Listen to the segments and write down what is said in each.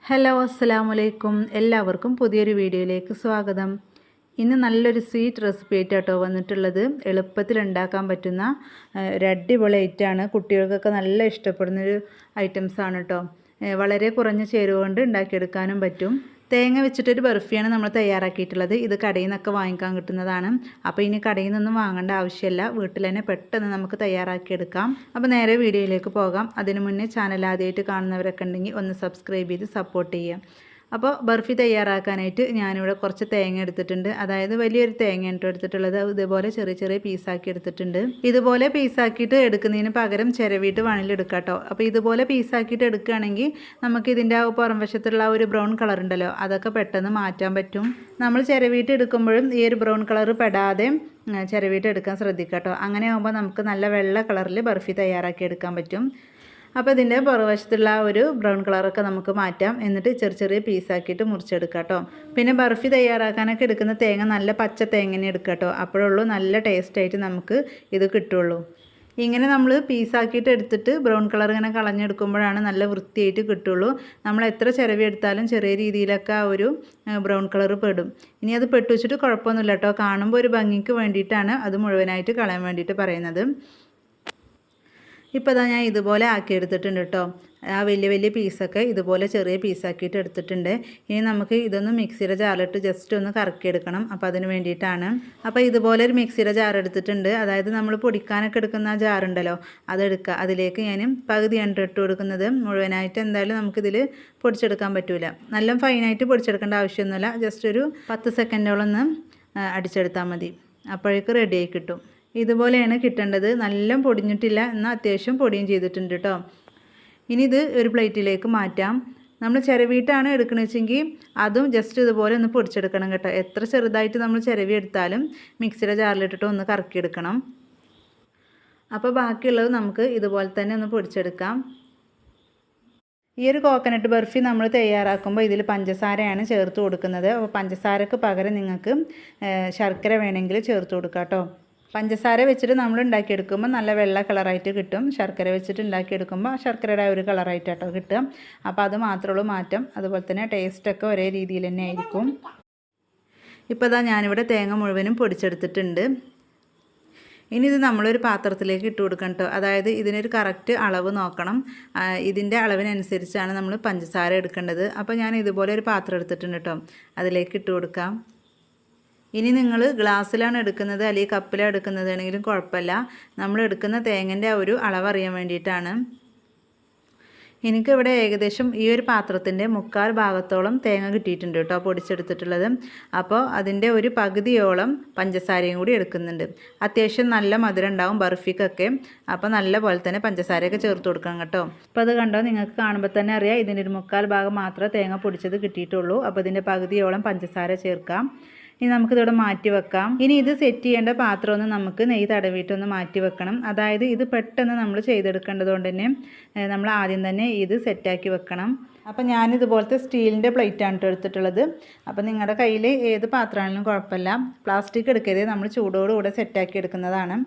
Hello അസ്സലാമു അലൈക്കും. എല്ലാവർക്കും പുതിയൊരു വീഡിയോയിലേക്ക് സ്വാഗതം. ഇന്ന് നല്ലൊരു സ്വീറ്റ് റെസിപ്പി ആയിട്ടാട്ടോ വന്നിട്ടുള്ളത്. എളുപ്പത്തിൽ ഉണ്ടാക്കാൻ പറ്റുന്ന ഒരു അടിപൊളി ഐറ്റമാണ്. കുട്ടികൾക്കൊക്കെ നല്ല ഇഷ്ടപ്പെടുന്നൊരു ഐറ്റംസാണ് കേട്ടോ. വളരെ കുറഞ്ഞ ചേരുവ കൊണ്ട് ഉണ്ടാക്കിയെടുക്കാനും പറ്റും. തേങ്ങ വെച്ചിട്ടൊരു ബർഫിയാണ് നമ്മൾ തയ്യാറാക്കിയിട്ടുള്ളത്. ഇത് കടയിൽ നിന്നൊക്കെ വാങ്ങിക്കാൻ കിട്ടുന്നതാണ്. അപ്പോൾ ഇനി കടയിൽ നിന്നൊന്നും വാങ്ങേണ്ട ആവശ്യമില്ല, വീട്ടിൽ തന്നെ പെട്ടെന്ന് നമുക്ക് തയ്യാറാക്കിയെടുക്കാം. അപ്പോൾ നേരെ വീഡിയോയിലേക്ക് പോകാം. അതിനു മുന്നേ ചാനൽ ആദ്യമായിട്ട് കാണുന്നവരൊക്കെ ഉണ്ടെങ്കിൽ ഒന്ന് സബ്സ്ക്രൈബ് ചെയ്ത് സപ്പോർട്ട് ചെയ്യുക. അപ്പോൾ ബർഫി തയ്യാറാക്കാനായിട്ട് ഞാനിവിടെ കുറച്ച് തേങ്ങ എടുത്തിട്ടുണ്ട്. അതായത് വലിയൊരു തേങ്ങയാണ് എടുത്തിട്ടുള്ളത്. ഇതുപോലെ ചെറിയ ചെറിയ പീസാക്കി എടുത്തിട്ടുണ്ട്. ഇതുപോലെ പീസാക്കിയിട്ട് എടുക്കുന്നതിന് പകരം ചിരവിയിട്ട് വേണമെങ്കിൽ കേട്ടോ. അപ്പോൾ ഇതുപോലെ പീസാക്കിയിട്ട് എടുക്കുകയാണെങ്കിൽ നമുക്ക് ഇതിൻ്റെ പുറം വശത്തുള്ള ഒരു ബ്രൗൺ കളർ ഉണ്ടല്ലോ, അതൊക്കെ പെട്ടെന്ന് മാറ്റാൻ പറ്റും. നമ്മൾ ചിരവിയിട്ട് എടുക്കുമ്പോഴും ഈ ഒരു ബ്രൗൺ കളർ പെടാതെ ചിരവിയിട്ട് എടുക്കാൻ ശ്രദ്ധിക്കുക കേട്ടോ. അങ്ങനെ ആകുമ്പോൾ നമുക്ക് നല്ല വെള്ള കളറിൽ ബർഫി തയ്യാറാക്കി എടുക്കാൻ പറ്റും. അപ്പോൾ ഇതിൻ്റെ പുറവശത്തുള്ള ഒരു ബ്രൗൺ കളറൊക്കെ നമുക്ക് മാറ്റാം. എന്നിട്ട് ചെറിയ ചെറിയ പീസാക്കിയിട്ട് മുറിച്ചെടുക്കാം കേട്ടോ. പിന്നെ ബർഫി തയ്യാറാക്കാനൊക്കെ എടുക്കുന്ന തേങ്ങ നല്ല പച്ച തേങ്ങനെ എടുക്കുക കേട്ടോ. അപ്പോഴുള്ളൂ നല്ല ടേസ്റ്റായിട്ട് നമുക്ക് ഇത് കിട്ടുള്ളൂ. ഇങ്ങനെ നമ്മൾ പീസാക്കിയിട്ട് എടുത്തിട്ട് ബ്രൗൺ കളർ ഇങ്ങനെ കളഞ്ഞെടുക്കുമ്പോഴാണ് നല്ല വൃത്തിയായിട്ട് കിട്ടുള്ളൂ. നമ്മൾ എത്ര ചിരവി എടുത്താലും ചെറിയ രീതിയിലൊക്കെ ആ ഒരു ബ്രൗൺ കളർ പെടും. ഇനി അത് പെട്ടു വെച്ചിട്ട് കുഴപ്പമൊന്നുമില്ല കേട്ടോ. കാണുമ്പോൾ ഒരു ഭംഗിക്ക് വേണ്ടിയിട്ടാണ് അത് മുഴുവനായിട്ട് കളയാൻ വേണ്ടിയിട്ട് പറയുന്നത്. ഇപ്പോൾ ഞാൻ ഇതുപോലെ ആക്കിയെടുത്തിട്ടുണ്ട് കേട്ടോ. ആ വലിയ വലിയ പീസൊക്കെ ഇതുപോലെ ചെറിയ പീസാക്കിയിട്ട് എടുത്തിട്ടുണ്ട്. ഇനി നമുക്ക് ഇതൊന്ന് മിക്സിയുടെ ജാറിലിട്ട് ജസ്റ്റ് ഒന്ന് കറക്കിയെടുക്കണം. അപ്പോൾ അതിന് വേണ്ടിയിട്ടാണ്. അപ്പോൾ ഇതുപോലെ ഒരു മിക്സിയുടെ ജാർ എടുത്തിട്ടുണ്ട്. അതായത് നമ്മൾ പൊടിക്കാനൊക്കെ എടുക്കുന്ന ആ ജാറുണ്ടല്ലോ, അതെടുക്കുക. അതിലേക്ക് ഞാൻ പകുതിയാണ് ഇട്ട് കൊടുക്കുന്നത്. മുഴുവനായിട്ട് എന്തായാലും നമുക്കിതിൽ പൊടിച്ചെടുക്കാൻ പറ്റില്ല. നല്ല ഫൈനായിട്ട് പൊടിച്ചെടുക്കേണ്ട ആവശ്യമൊന്നുമില്ല. ജസ്റ്റ് ഒരു 10 സെക്കൻഡോളം ഒന്ന് അടിച്ചെടുത്താൽ മതി. അപ്പോഴേക്ക് റെഡിയായി കിട്ടും. ഇതുപോലെയാണ് കിട്ടേണ്ടത്. നല്ല പൊടിഞ്ഞിട്ടില്ല, എന്നാൽ അത്യാവശ്യം പൊടിയും ചെയ്തിട്ടുണ്ട് കേട്ടോ. ഇനി ഇത് ഒരു പ്ലേറ്റിലേക്ക് മാറ്റാം. നമ്മൾ ചിരവിയിട്ടാണ് എടുക്കണമെന്ന് വെച്ചെങ്കിൽ അതും ജസ്റ്റ് ഇതുപോലെ ഒന്ന് പൊടിച്ചെടുക്കണം കേട്ടോ. എത്ര ചെറുതായിട്ട് നമ്മൾ ചിരവി എടുത്താലും മിക്സിയുടെ ജാറിലിട്ടിട്ട് ഒന്ന് കറക്കിയെടുക്കണം. അപ്പോൾ ബാക്കിയുള്ളത് നമുക്ക് ഇതുപോലെ തന്നെ ഒന്ന് പൊടിച്ചെടുക്കാം. ഈ ഒരു കോക്കനട്ട് ബർഫി നമ്മൾ തയ്യാറാക്കുമ്പോൾ ഇതിൽ പഞ്ചസാരയാണ് ചേർത്ത് കൊടുക്കുന്നത്. അപ്പോൾ പഞ്ചസാരക്ക് പകരം നിങ്ങൾക്ക് ശർക്കര വേണമെങ്കിൽ ചേർത്ത് കൊടുക്കാം കേട്ടോ. പഞ്ചസാര വെച്ചിട്ട് നമ്മൾ ഉണ്ടാക്കിയെടുക്കുമ്പോൾ നല്ല വെള്ള കളറായിട്ട് കിട്ടും. ശർക്കര വെച്ചിട്ട് ഉണ്ടാക്കിയെടുക്കുമ്പോൾ ശർക്കരയുടെ ഒരു കളറായിട്ടാട്ടോ കിട്ടുക. അപ്പോൾ അത് മാത്രമേ ഉള്ളൂ മാറ്റം. അതുപോലെ തന്നെ ടേസ്റ്റൊക്കെ ഒരേ രീതിയിൽ തന്നെ ആയിരിക്കും. ഇപ്പോൾ ഞാനിവിടെ തേങ്ങ മുഴുവനും പൊടിച്ചെടുത്തിട്ടുണ്ട്. ഇനി ഇത് നമ്മളൊരു പാത്രത്തിലേക്ക് ഇട്ട് കൊടുക്കണം കേട്ടോ. അതായത് ഇതിനൊരു കറക്റ്റ് അളവ് നോക്കണം. ഇതിൻ്റെ അളവിനനുസരിച്ചാണ് നമ്മൾ പഞ്ചസാര എടുക്കേണ്ടത്. അപ്പോൾ ഞാൻ ഇതുപോലെ ഒരു പാത്രം എടുത്തിട്ടുണ്ട് കേട്ടോ. അതിലേക്ക് ഇട്ട് കൊടുക്കാം. ഇനി നിങ്ങൾ ഗ്ലാസ്സിലാണ് എടുക്കുന്നത് അല്ലെങ്കിൽ കപ്പിലാണ് എടുക്കുന്നതാണെങ്കിലും കുഴപ്പമില്ല. നമ്മൾ എടുക്കുന്ന തേങ്ങൻ്റെ ആ ഒരു അളവറിയാൻ വേണ്ടിയിട്ടാണ്. എനിക്കിവിടെ ഏകദേശം ഈ ഒരു പാത്രത്തിൻ്റെ 1/4 ഭാഗത്തോളം തേങ്ങ കിട്ടിയിട്ടുണ്ട് കേട്ടോ, പൊടിച്ചെടുത്തിട്ടുള്ളത്. അപ്പോൾ അതിൻ്റെ ഒരു പകുതിയോളം പഞ്ചസാരയും കൂടി എടുക്കുന്നുണ്ട്. അത്യാവശ്യം നല്ല മധുരം ഉണ്ടാവും ബർഫിക്കൊക്കെ. അപ്പോൾ നല്ല പോലെ തന്നെ പഞ്ചസാരയൊക്കെ ചേർത്ത് കൊടുക്കണം കേട്ടോ. അപ്പോൾ അത് കണ്ടോ, നിങ്ങൾക്ക് കാണുമ്പോൾ തന്നെ അറിയാം ഇതിൻ്റെ ഒരു 1/4 ഭാഗം മാത്രമേ തേങ്ങ പൊടിച്ചത് കിട്ടിയിട്ടുള്ളൂ. അപ്പോൾ ഇതിൻ്റെ പകുതിയോളം പഞ്ചസാര ചേർക്കാം. ഇനി നമുക്കിതോടെ മാറ്റി വെക്കാം. ഇനി ഇത് സെറ്റ് ചെയ്യേണ്ട പാത്രം ഒന്ന് നമുക്ക് നെയ്യ് തടവിയിട്ടൊന്ന് മാറ്റി വെക്കണം. അതായത് ഇത് പെട്ടെന്ന് നമ്മൾ ചെയ്തെടുക്കേണ്ടത് കൊണ്ട് തന്നെ നമ്മൾ ആദ്യം തന്നെ ഇത് സെറ്റാക്കി വെക്കണം. അപ്പോൾ ഞാനിതുപോലത്തെ സ്റ്റീലിൻ്റെ പ്ലേറ്റാണ് എടുത്തിട്ടുള്ളത്. അപ്പോൾ നിങ്ങളുടെ കയ്യിൽ ഏത് പാത്രമാണെങ്കിലും കുഴപ്പമില്ല, പ്ലാസ്റ്റിക് എടുക്കരുത്. നമ്മൾ ചൂടോടുകൂടെ സെറ്റാക്കി എടുക്കുന്നതാണ്.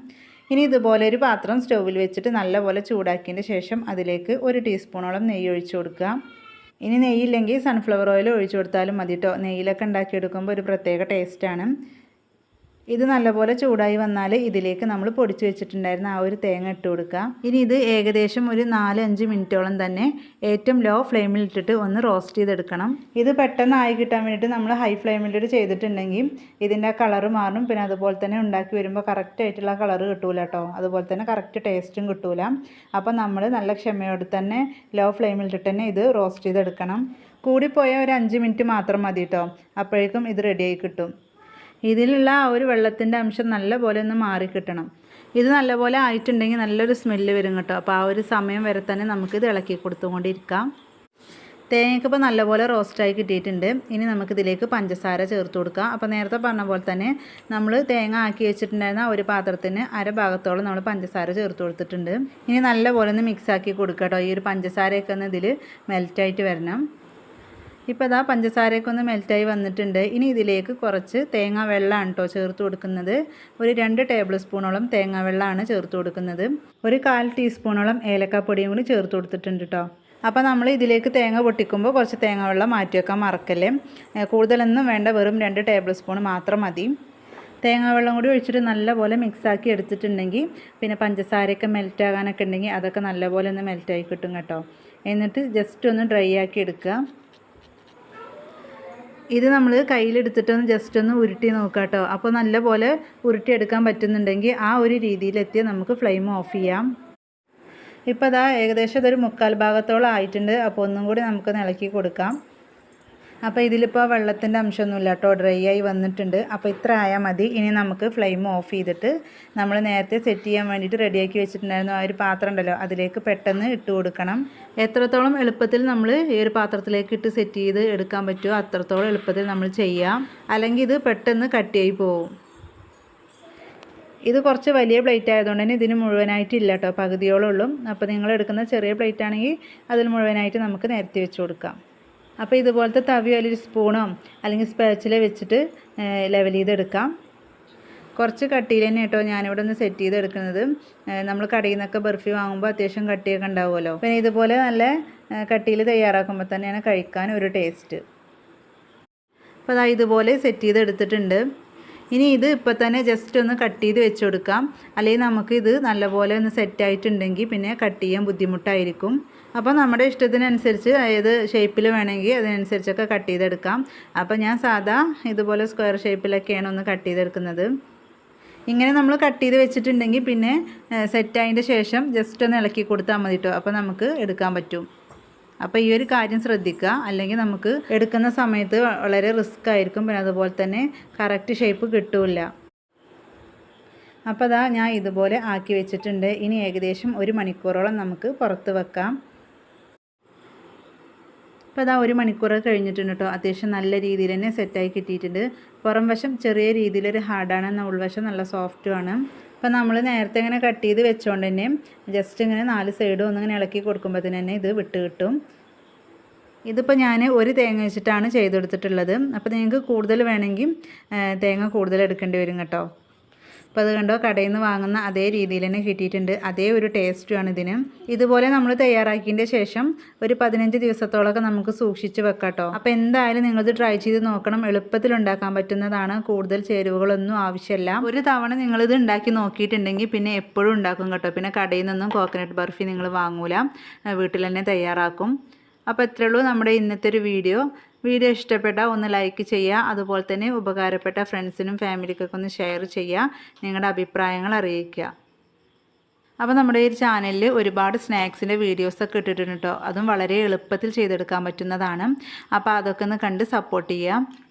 ഇനി ഇതുപോലെ ഒരു പാത്രം സ്റ്റൗവിൽ വെച്ചിട്ട് നല്ലപോലെ ചൂടാക്കിയതിന് ശേഷം അതിലേക്ക് 1 ടീസ്പൂണോളം നെയ്യ് ഒഴിച്ചു കൊടുക്കുക. ഇനി നെയ്യില്ലെങ്കിൽ സൺഫ്ലവർ ഓയിൽ ഒഴിച്ചു കൊടുത്താലും മതി കേട്ടോ. നെയ്യിലൊക്കെ ഉണ്ടാക്കിയെടുക്കുമ്പോൾ ഒരു പ്രത്യേക ടേസ്റ്റാണ്. ഇത് നല്ലപോലെ ചൂടായി വന്നാൽ ഇതിലേക്ക് നമ്മൾ പൊടിച്ച് വെച്ചിട്ടുണ്ടായിരുന്ന ആ ഒരു തേങ്ങ ഇട്ട് കൊടുക്കുക. ഇനി ഇത് ഏകദേശം ഒരു 4-5 മിനിറ്റോളം തന്നെ ഏറ്റവും ലോ ഫ്ലെയിമിൽ ഇട്ടിട്ട് ഒന്ന് റോസ്റ്റ് ചെയ്തെടുക്കണം. ഇത് പെട്ടെന്ന് ആയി കിട്ടാൻ വേണ്ടിയിട്ട് നമ്മൾ ഹൈ ഫ്ലെയിമിലിട്ട് ചെയ്തിട്ടുണ്ടെങ്കിൽ ഇതിൻ്റെ കളറ് മാറും. പിന്നെ അതുപോലെ തന്നെ ഉണ്ടാക്കി വരുമ്പോൾ കറക്റ്റായിട്ടുള്ള കളറ് കിട്ടൂല കേട്ടോ. അതുപോലെ തന്നെ കറക്റ്റ് ടേസ്റ്റും കിട്ടൂല. അപ്പോൾ നമ്മൾ നല്ല ക്ഷമയോടെ തന്നെ ലോ ഫ്ലെയിമിലിട്ടിട്ട് തന്നെ ഇത് റോസ്റ്റ് ചെയ്തെടുക്കണം. കൂടിപ്പോയാൽ ഒരു 5 മിനിറ്റ് മാത്രം മതി കേട്ടോ. അപ്പോഴേക്കും ഇത് റെഡിയായി കിട്ടും. ഇതിലുള്ള ആ ഒരു വെള്ളത്തിൻ്റെ അംശം നല്ലപോലെ ഒന്ന് മാറിക്കിട്ടണം. ഇത് നല്ലപോലെ ആയിട്ടുണ്ടെങ്കിൽ നല്ലൊരു സ്മെല്ല് വരും കേട്ടോ. അപ്പോൾ ആ ഒരു സമയം വരെ തന്നെ നമുക്കിത് ഇളക്കി കൊടുത്തുകൊണ്ടിരിക്കാം. തേങ്ങയ്ക്കിപ്പോൾ നല്ലപോലെ റോസ്റ്റായി കിട്ടിയിട്ടുണ്ട്. ഇനി നമുക്കിതിലേക്ക് പഞ്ചസാര ചേർത്ത് കൊടുക്കാം. അപ്പോൾ നേരത്തെ പറഞ്ഞ പോലെ തന്നെ നമ്മൾ തേങ്ങ ആക്കി വെച്ചിട്ടുണ്ടായിരുന്ന ഒരു പാത്രത്തിന് 1/2 ഭാഗത്തോളം നമ്മൾ പഞ്ചസാര ചേർത്ത് കൊടുത്തിട്ടുണ്ട്. ഇനി നല്ലപോലെ ഒന്ന് മിക്സാക്കി കൊടുക്കാം കേട്ടോ. ഈ ഒരു പഞ്ചസാരയൊക്കെ ഒന്ന് ഇതിൽ മെൽറ്റായിട്ട് വരണം. ഇപ്പോൾ പഞ്ചസാരയൊക്കെ ഒന്ന് മെൽറ്റായി വന്നിട്ടുണ്ട്. ഇനി ഇതിലേക്ക് കുറച്ച് തേങ്ങാ വെള്ളമാണ് കേട്ടോ ചേർത്ത് കൊടുക്കുന്നത്. ഒരു 2 ടേബിൾ സ്പൂണോളം തേങ്ങാ വെള്ളമാണ് ചേർത്ത് കൊടുക്കുന്നത്. ഒരു 1/4 ടീസ്പൂണോളം ഏലക്കാപ്പൊടിയും കൂടി ചേർത്ത് കൊടുത്തിട്ടുണ്ട് കേട്ടോ. അപ്പോൾ നമ്മൾ ഇതിലേക്ക് തേങ്ങ പൊട്ടിക്കുമ്പോൾ കുറച്ച് തേങ്ങ വെള്ളം മാറ്റി വെക്കാൻ മറക്കല്ലേ. കൂടുതലൊന്നും വേണ്ട, വെറും 2 ടേബിൾ സ്പൂൺ മാത്രം മതി. തേങ്ങാ വെള്ളം കൂടി ഒഴിച്ചിട്ട് നല്ലപോലെ മിക്സാക്കി എടുത്തിട്ടുണ്ടെങ്കിൽ പിന്നെ പഞ്ചസാരയൊക്കെ മെൽറ്റ് ആകാനൊക്കെ ഉണ്ടെങ്കിൽ അതൊക്കെ നല്ലപോലെ ഒന്ന് മെൽറ്റായി കിട്ടും കേട്ടോ. എന്നിട്ട് ജസ്റ്റ് ഒന്ന് ഡ്രൈ ആക്കി എടുക്കുക. ഇത് നമ്മൾ കയ്യിലെടുത്തിട്ടൊന്ന് ജസ്റ്റ് ഒന്ന് ഉരുട്ടി നോക്കുക കേട്ടോ. അപ്പോൾ നല്ലപോലെ ഉരുട്ടിയെടുക്കാൻ പറ്റുന്നുണ്ടെങ്കിൽ ആ ഒരു രീതിയിലെത്തിയാൽ നമുക്ക് ഫ്ലെയിം ഓഫ് ചെയ്യാം. ഇപ്പോൾ അതാ ഏകദേശം ഇതൊരു 1/4 ഭാഗത്തോളം ആയിട്ടുണ്ട്. അപ്പോൾ ഒന്നും കൂടി നമുക്കൊന്ന് ഇളക്കി കൊടുക്കാം. അപ്പോൾ ഇതിലിപ്പോൾ വെള്ളത്തിൻ്റെ അംശമൊന്നുമില്ല കേട്ടോ, ഡ്രൈ ആയി വന്നിട്ടുണ്ട്. അപ്പോൾ ഇത്ര ആയാൽ മതി. ഇനി നമുക്ക് ഫ്ലെയിം ഓഫ് ചെയ്തിട്ട് നമ്മൾ നേരത്തെ സെറ്റ് ചെയ്യാൻ വേണ്ടിയിട്ട് റെഡിയാക്കി വെച്ചിട്ടുണ്ടായിരുന്നു ആ ഒരു പാത്രം ഉണ്ടല്ലോ, അതിലേക്ക് പെട്ടെന്ന് ഇട്ട് കൊടുക്കണം. എത്രത്തോളം എളുപ്പത്തിൽ നമ്മൾ ഈ ഒരു പാത്രത്തിലേക്ക് ഇട്ട് സെറ്റ് ചെയ്ത് എടുക്കാൻ പറ്റുമോ അത്രത്തോളം എളുപ്പത്തിൽ നമ്മൾ ചെയ്യാം. അല്ലെങ്കിൽ ഇത് പെട്ടെന്ന് കട്ടിയായി പോകും. ഇത് കുറച്ച് വലിയ പ്ലേറ്റ് ആയതുകൊണ്ട് തന്നെ ഇതിന് മുഴുവനായിട്ടില്ല കേട്ടോ, പകുതിയോളമുള്ളൂ. അപ്പോൾ നിങ്ങൾ എടുക്കുന്ന ചെറിയ പ്ലേറ്റ് ആണെങ്കിൽ അതിൽ മുഴുവനായിട്ട് നമുക്ക് നിരത്തി വെച്ച് കൊടുക്കാം. അപ്പോൾ ഇതുപോലത്തെ തവിയോ അല്ലെങ്കിൽ സ്പൂണോ അല്ലെങ്കിൽ സ്പാച്ചില വെച്ചിട്ട് ലെവൽ ചെയ്തെടുക്കാം. കുറച്ച് കട്ടിയിൽ തന്നെ കേട്ടോ ഞാനിവിടെ ഒന്ന് സെറ്റ് ചെയ്തെടുക്കുന്നത്. നമ്മൾ കടയിൽ നിന്നൊക്കെ ബർഫി വാങ്ങുമ്പോൾ അത്യാവശ്യം കട്ടിയൊക്കെ ഉണ്ടാവുമല്ലോ. പിന്നെ ഇതുപോലെ നല്ല കട്ടിയിൽ തയ്യാറാക്കുമ്പോൾ തന്നെയാണ് കഴിക്കാൻ ഒരു ടേസ്റ്റ്. അപ്പോൾ അതാ ഇതുപോലെ സെറ്റ് ചെയ്തെടുത്തിട്ടുണ്ട്. ഇനി ഇത് ഇപ്പോൾ തന്നെ ജസ്റ്റ് ഒന്ന് കട്ട് ചെയ്ത് വെച്ച് കൊടുക്കാം. അല്ലെങ്കിൽ നമുക്ക് ഇത് നല്ലപോലെ ഒന്ന് സെറ്റായിട്ടുണ്ടെങ്കിൽ പിന്നെ കട്ട് ചെയ്യാൻ ബുദ്ധിമുട്ടായിരിക്കും. അപ്പോൾ നമ്മുടെ ഇഷ്ടത്തിനനുസരിച്ച് ഏത് ഷേപ്പിൽ വേണമെങ്കിൽ അതിനനുസരിച്ചൊക്കെ കട്ട് ചെയ്തെടുക്കാം. അപ്പോൾ ഞാൻ സാധാ ഇതുപോലെ സ്ക്വയർ ഷേപ്പിലൊക്കെയാണ് ഒന്ന് കട്ട് ചെയ്തെടുക്കുന്നത്. ഇങ്ങനെ നമ്മൾ കട്ട് ചെയ്ത് വെച്ചിട്ടുണ്ടെങ്കിൽ പിന്നെ സെറ്റായതിൻ്റെ ശേഷം ജസ്റ്റ് ഒന്ന് ഇളക്കി കൊടുത്താൽ മതി കേട്ടോ. അപ്പോൾ നമുക്ക് എടുക്കാൻ പറ്റും. അപ്പോൾ ഈ ഒരു കാര്യം ശ്രദ്ധിക്കുക, അല്ലെങ്കിൽ നമുക്ക് എടുക്കുന്ന സമയത്ത് വളരെ റിസ്ക് ആയിരിക്കും. പിന്നെ അതുപോലെ തന്നെ കറക്റ്റ് ഷേപ്പ് കിട്ടില്ല. അപ്പോൾ അതാ ഞാൻ ഇതുപോലെ ആക്കി വെച്ചിട്ടുണ്ട്. ഇനി ഏകദേശം 1 മണിക്കൂറോളം നമുക്ക് പുറത്ത് വെക്കാം. അപ്പോൾ അതാ 1 മണിക്കൂർ കഴിഞ്ഞിട്ടുണ്ട് കേട്ടോ. അത്യാവശ്യം നല്ല രീതിയിൽ തന്നെ സെറ്റായി കിട്ടിയിട്ടുണ്ട്. പുറം വശം ചെറിയ രീതിയിലൊരു ഹാർഡാണ്, എന്നാൽ ഉൾവശം നല്ല സോഫ്റ്റുമാണ്. അപ്പോൾ നമ്മൾ നേരത്തെ ഇങ്ങനെ കട്ട് ചെയ്ത് വെച്ചുകൊണ്ട് തന്നെ ജസ്റ്റ് ഇങ്ങനെ 4 സൈഡും ഒന്നിങ്ങനെ ഇളക്കി കൊടുക്കുമ്പോൾ തന്നെ ഇത് വിട്ട് കിട്ടും. ഇതിപ്പോൾ ഞാൻ 1 തേങ്ങ വെച്ചിട്ടാണ് ചെയ്തെടുത്തിട്ടുള്ളത്. അപ്പോൾ നിങ്ങൾക്ക് കൂടുതൽ വേണമെങ്കിൽ തേങ്ങ കൂടുതൽ എടുക്കേണ്ടി വരും കേട്ടോ. അപ്പോൾ അത് കണ്ടോ, കടയിൽ നിന്ന് വാങ്ങുന്ന അതേ രീതിയിൽ തന്നെ കിട്ടിയിട്ടുണ്ട്. അതേ ഒരു ടേസ്റ്റുമാണ് ഇതിന്. ഇതുപോലെ നമ്മൾ തയ്യാറാക്കിയതിൻ്റെ ശേഷം ഒരു 15 ദിവസത്തോളമൊക്കെ നമുക്ക് സൂക്ഷിച്ച് വെക്കാം കേട്ടോ. അപ്പോൾ എന്തായാലും നിങ്ങളിത് ട്രൈ ചെയ്ത് നോക്കണം. എളുപ്പത്തിൽ ഉണ്ടാക്കാൻ പറ്റുന്നതാണ്. കൂടുതൽ ചേരുവകളൊന്നും ആവശ്യമില്ല. ഒരു തവണ നിങ്ങളിത് ഉണ്ടാക്കി നോക്കിയിട്ടുണ്ടെങ്കിൽ പിന്നെ എപ്പോഴും ഉണ്ടാക്കും കേട്ടോ. പിന്നെ കടയിൽ നിന്നും കോക്കനട്ട് ബർഫി നിങ്ങൾ വാങ്ങൂല, വീട്ടിൽ തന്നെ തയ്യാറാക്കും. അപ്പോൾ ഇത്രയേ ഉള്ളൂ നമ്മുടെ ഇന്നത്തെ ഒരു വീഡിയോ ഇഷ്ടപ്പെട്ടാൽ ഒന്ന് ലൈക്ക് ചെയ്യുക. അതുപോലെ തന്നെ ഉപകാരപ്പെട്ട ഫ്രണ്ട്സിനും ഫാമിലിക്കൊക്കെ ഒന്ന് ഷെയർ ചെയ്യുക. നിങ്ങളുടെ അഭിപ്രായങ്ങൾ അറിയിക്കുക. അപ്പോൾ നമ്മുടെ ഈ ചാനലിൽ ഒരുപാട് സ്നാക്സിൻ്റെ വീഡിയോസൊക്കെ ഇട്ടിട്ടുണ്ട് കേട്ടോ. അതും വളരെ എളുപ്പത്തിൽ ചെയ്തെടുക്കാൻ പറ്റുന്നതാണ്. അപ്പോൾ അതൊക്കെ ഒന്ന് കണ്ട് സപ്പോർട്ട് ചെയ്യുക.